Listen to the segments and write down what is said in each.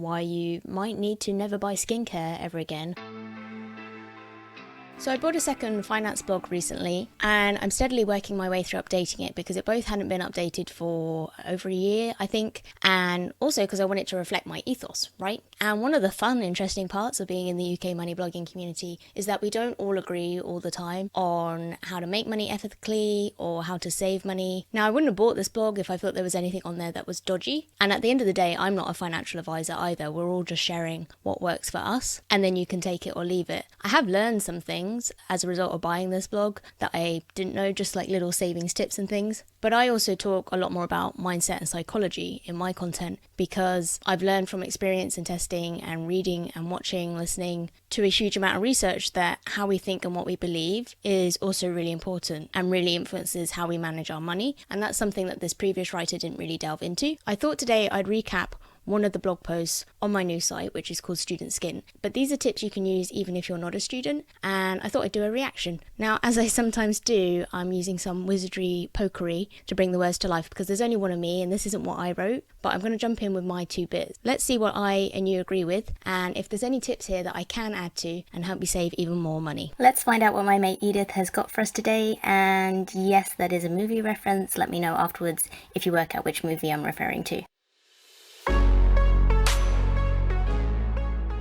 why you might need to never buy skincare ever again. So I bought a second finance blog recently, and I'm steadily working my way through updating it because it both hadn't been updated for over a year, I think, and also because I want it to reflect my ethos, right? And one of the fun, interesting parts of being in the UK money blogging community is that we don't all agree all the time on how to make money ethically or how to save money. Now, I wouldn't have bought this blog if I thought there was anything on there that was dodgy. And at the end of the day, I'm not a financial advisor either. We're all just sharing what works for us, and then you can take it or leave it. I have learned some things as a result of buying this blog that I didn't know, just like little savings tips and things. But I also talk a lot more about mindset and psychology in my content because I've learned from experience and testing and reading and watching, listening to a huge amount of research that how we think and what we believe is also really important and really influences how we manage our money. And that's something that this previous writer didn't really delve into. I thought today I'd recap one of the blog posts on my new site, which is called Student Skin. But these are tips you can use even if you're not a student, and I thought I'd do a reaction. Now, as I sometimes do, I'm using some wizardry pokery to bring the words to life because there's only one of me and this isn't what I wrote, but I'm going to jump in with my 2 bits. Let's see what I and you agree with, and if there's any tips here that I can add to and help you save even more money. Let's find out what my mate Edith has got for us today, and yes, that is a movie reference. Let me know afterwards if you work out which movie I'm referring to.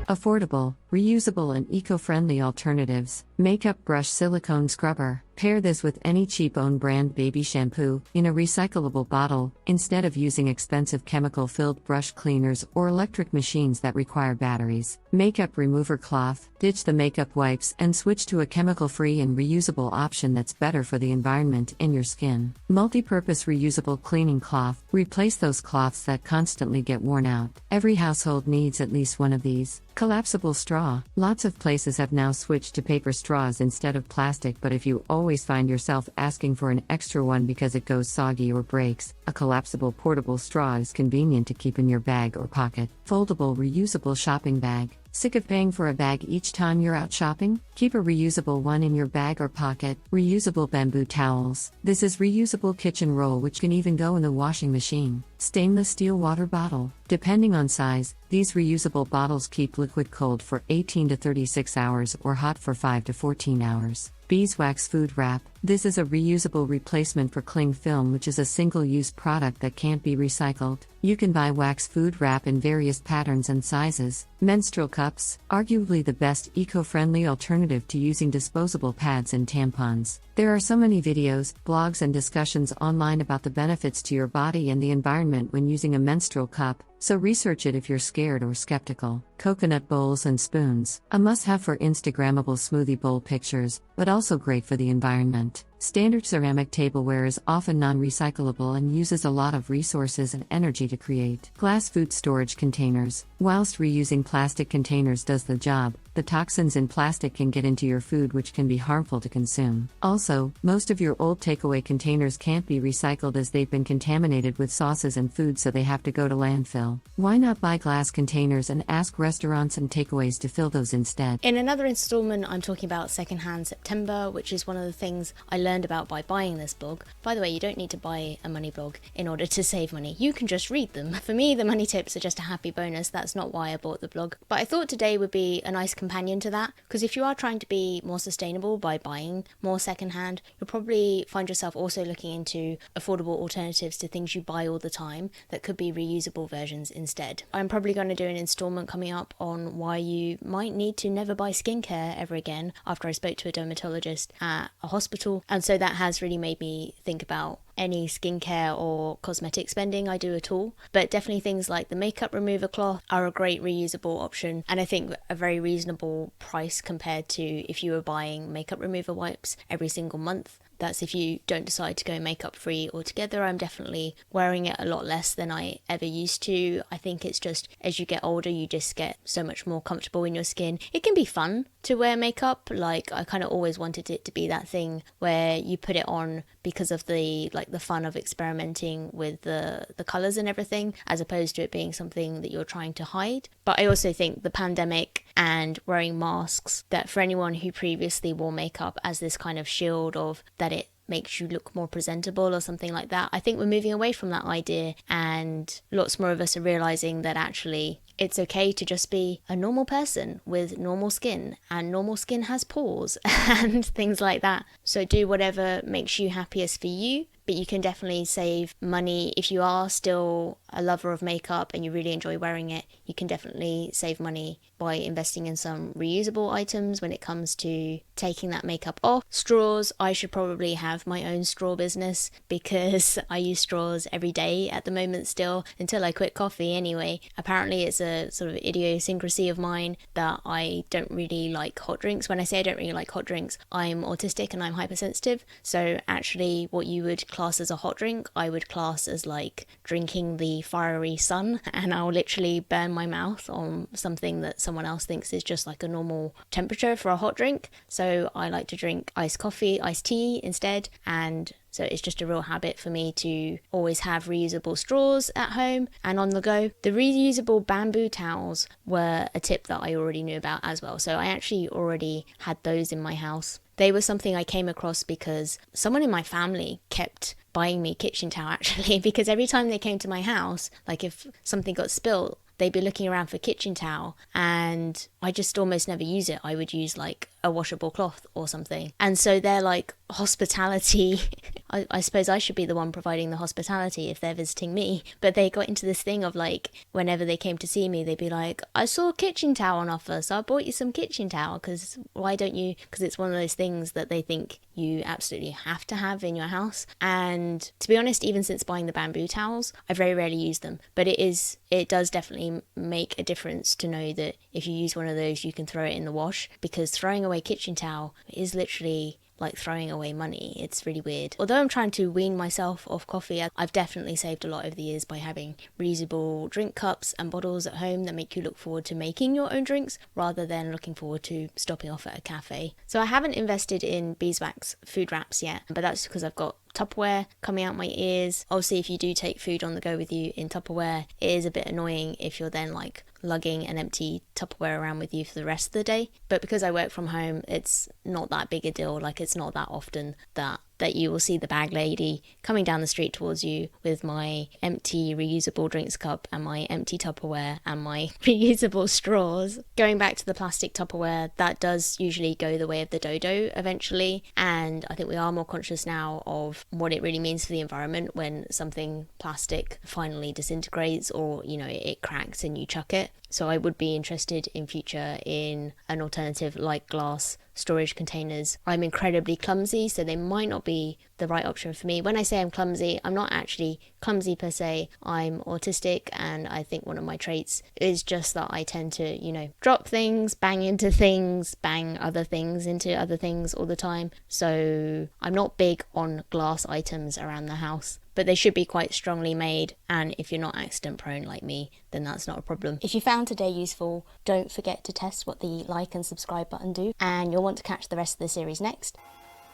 Affordable, reusable and eco-friendly alternatives. Makeup brush silicone scrubber. Pair this with any cheap own brand baby shampoo in a recyclable bottle, instead of using expensive chemical-filled brush cleaners or electric machines that require batteries. Makeup remover cloth. Ditch the makeup wipes and switch to a chemical-free and reusable option that's better for the environment and your skin. Multi-purpose reusable cleaning cloth. Replace those cloths that constantly get worn out. Every household needs at least one of these. Collapsible straw. Lots of places have now switched to paper straws instead of plastic, but if you always find yourself asking for an extra one because it goes soggy or breaks, a collapsible portable straw is convenient to keep in your bag or pocket. Foldable reusable shopping bag. Sick of paying for a bag each time you're out shopping? Keep a reusable one in your bag or pocket. Reusable bamboo towels. This is reusable kitchen roll which can even go in the washing machine. Stainless steel water bottle. Depending on size, these reusable bottles keep liquid cold for 18 to 36 hours or hot for 5 to 14 hours. Beeswax food wrap. This is a reusable replacement for cling film, which is a single-use product that can't be recycled. You can buy wax food wrap in various patterns and sizes. Menstrual cups, arguably the best eco-friendly alternative to using disposable pads and tampons. There are so many videos, blogs and discussions online about the benefits to your body and the environment when using a menstrual cup, so research it if you're scared or skeptical. Coconut bowls and spoons. A must-have for Instagrammable smoothie bowl pictures, but also great for the environment. Standard ceramic tableware is often non-recyclable and uses a lot of resources and energy to create. Glass food storage containers. Whilst reusing plastic containers does the job, the toxins in plastic can get into your food, which can be harmful to consume. Also, most of your old takeaway containers can't be recycled as they've been contaminated with sauces and food, so they have to go to landfill. Why not buy glass containers and ask restaurants and takeaways to fill those instead? In another installment, I'm talking about Secondhand September, which is one of the things I learned about by buying this blog. By the way, you don't need to buy a money blog in order to save money. You can just read them. For me, the money tips are just a happy bonus. That's not why I bought the blog. But I thought today would be a nice companion to that, because if you are trying to be more sustainable by buying more secondhand, you'll probably find yourself also looking into affordable alternatives to things you buy all the time that could be reusable versions instead. I'm probably going to do an installment coming up on why you might need to never buy skincare ever again after I spoke to a dermatologist at a hospital, and so that has really made me think about any skincare or cosmetic spending I do at all. But definitely things like the makeup remover cloth are a great reusable option, and I think a very reasonable price compared to if you were buying makeup remover wipes every single month. That's if you don't decide to go makeup free altogether. I'm definitely wearing it a lot less than I ever used to. I think it's just as you get older, you just get so much more comfortable in your skin. It can be fun to wear makeup. Like, I kind of always wanted it to be that thing where you put it on because of the fun of experimenting with the colors and everything, as opposed to it being something that you're trying to hide. But I also think the pandemic and wearing masks, that for anyone who previously wore makeup as this kind of shield of that it makes you look more presentable or something like that, I think we're moving away from that idea, and lots more of us are realizing that actually it's okay to just be a normal person with normal skin, and normal skin has pores and things like that. So do whatever makes you happiest for you. But you can definitely save money if you are still a lover of makeup and you really enjoy wearing it. You can definitely save money by investing in some reusable items when it comes to taking that makeup off. Straws, I should probably have my own straw business because I use straws every day at the moment still, until I quit coffee anyway. Apparently it's a sort of idiosyncrasy of mine that I don't really like hot drinks. When I say I don't really like hot drinks, I'm autistic and I'm hypersensitive. So actually what you would class as a hot drink, I would class as like drinking the fiery sun, and I'll literally burn my mouth on something that someone else thinks is just like a normal temperature for a hot drink. So I like to drink iced coffee, iced tea instead, and so it's just a real habit for me to always have reusable straws at home and on the go. The reusable bamboo towels were a tip that I already knew about as well. So I actually already had those in my house. They were something I came across because someone in my family kept buying me kitchen towel actually, because every time they came to my house, like if something got spilled, they'd be looking around for kitchen towel, and I just almost never use it. I would use like a washable cloth or something. And so they're like hospitality. I suppose I should be the one providing the hospitality if they're visiting me. But they got into this thing of like, whenever they came to see me, they'd be like, I saw a kitchen towel on offer, so I bought you some kitchen towel, because why don't you? Because it's one of those things that they think you absolutely have to have in your house. And to be honest, even since buying the bamboo towels, I very rarely use them. But it does definitely make a difference to know that if you use one of those, you can throw it in the wash, because throwing away kitchen towel is literally like throwing away money. It's really weird. Although I'm trying to wean myself off coffee, I've definitely saved a lot over the years by having reusable drink cups and bottles at home that make you look forward to making your own drinks rather than looking forward to stopping off at a cafe. So I haven't invested in beeswax food wraps yet, but that's because I've got Tupperware coming out my ears. Obviously, if you do take food on the go with you in Tupperware, it is a bit annoying if you're then like lugging an empty Tupperware around with you for the rest of the day. But because I work from home, it's not that big a deal. Like, it's not that often that you will see the bag lady coming down the street towards you with my empty reusable drinks cup and my empty Tupperware and my reusable straws. Going back to the plastic Tupperware, that does usually go the way of the dodo eventually, and I think we are more conscious now of what it really means for the environment when something plastic finally disintegrates, or it cracks and you chuck it. So I would be interested in future in an alternative like glass storage containers. I'm incredibly clumsy, so they might not be the right option for me. When I say I'm clumsy, I'm not actually clumsy per se. I'm autistic, and I think one of my traits is just that I tend to, drop things, bang into things, bang other things into other things all the time. So I'm not big on glass items around the house, but they should be quite strongly made, and if you're not accident prone like me, then that's not a problem. If you found today useful, don't forget to test what the like and subscribe button do, and you'll want to catch the rest of the series next.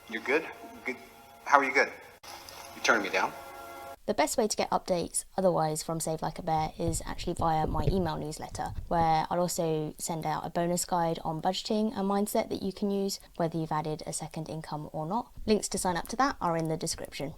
You're good? Good. How are you good? You turning me down? The best way to get updates otherwise from Save Like a Bear is actually via my email newsletter, where I'll also send out a bonus guide on budgeting and mindset that you can use whether you've added a second income or not. Links to sign up to that are in the description.